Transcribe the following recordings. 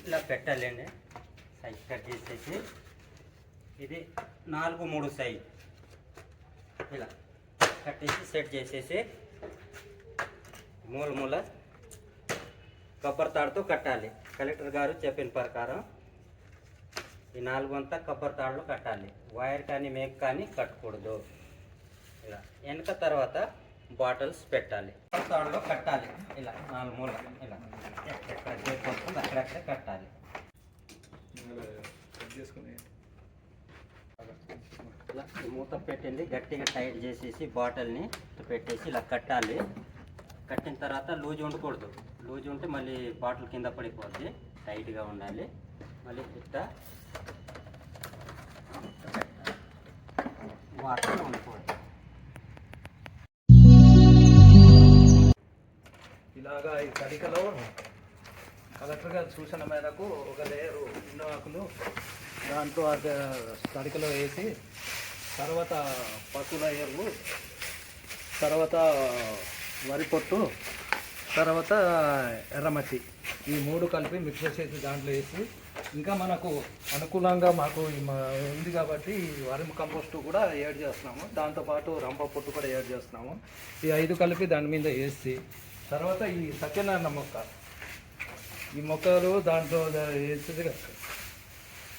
ఇలా పెట్టాలండి. Size cut చేసేసి ఇది 4-3 సైజ్ ఇలా కట్టేసి సెట్ చేసేసి మూల కొబ్బరి తాడుతో కట్టాలి. కలెక్టర్ గారు చెప్పిన ప్రకారం ఈ 4 అంతా కొబ్బరి తాడులో కట్టాలి. వైర్ కానీ మేక్ కానీ కట్టకూడదు. ఇలా వెనక తర్వాత బాటిల్స్ పెట్టాలి. కొబ్బరి తాడులో కట్టాలి. ఇలా 4 మూల ఇలా ఎక్కడ వస్తుంది అక్కడక్కడ కట్టాలి. ఇలా మూత పెట్టింది గట్టిగా టైట్ చేసేసి బాటిల్ని పెట్టేసి ఇలా కట్టాలి. కట్టిన తర్వాత లూజ్ ఉండకూడదు. లూజ్ ఉంటే మళ్ళీ బాటిల్ కింద పడిపోద్ది. టైట్గా ఉండాలి. మళ్ళీ ఇట్లా వాటర్ ఉండకూడదు. ఇలాగా ఈ తడికలో కలెక్టర్ గారి సూచన మేరకు ఒక లేయరు ఆకులు దాంట్లో తడికలో వేసి తర్వాత పశువుల ఎరువు, తర్వాత వరి పొట్టు, తర్వాత ఎర్రమట్టి ఈ 3 కలిపి మిక్స్ చేసి దాంట్లో వేసి ఇంకా మనకు అనుకూలంగా మాకు ఉంది కాబట్టి వరి కంపోస్ట్ కూడా యాడ్ చేస్తున్నాము. దాంతోపాటు రంప పొట్టు కూడా యాడ్ చేస్తున్నాము. ఈ 5 కలిపి దాని మీద వేసి తర్వాత ఈ సత్యనారాయణ మొక్క ఈ మొక్కలు దాంట్లో వేసేది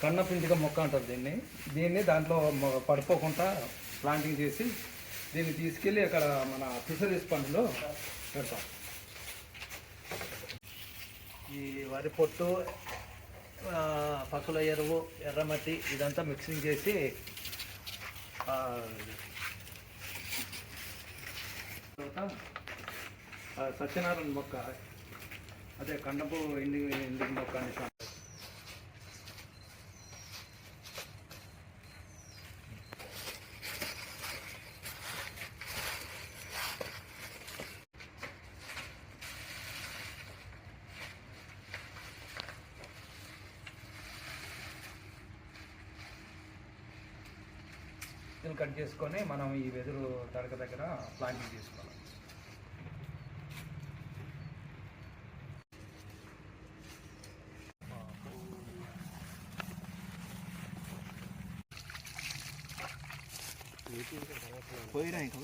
కన్నపిండిగా మొక్క అంటారు దీన్ని దాంట్లో పడిపోకుండా ప్లాంటింగ్ చేసి దీన్ని తీసుకెళ్ళి అక్కడ మన ఫిషరీస్ పండులో పెడతాం. ఈ వరి పొట్టు, పశువుల ఎరువు, ఎర్రమట్టి ఇదంతా మిక్సింగ్ చేసి సత్యనారాయణ మొక్క అదే కండపు ఎండి మొక్క అని కట్ చేసుకొని మనం ఈ వెదురు తడక దగ్గర ప్లాంటింగ్ చేసుకోవాలి. పోయినా ఇంకా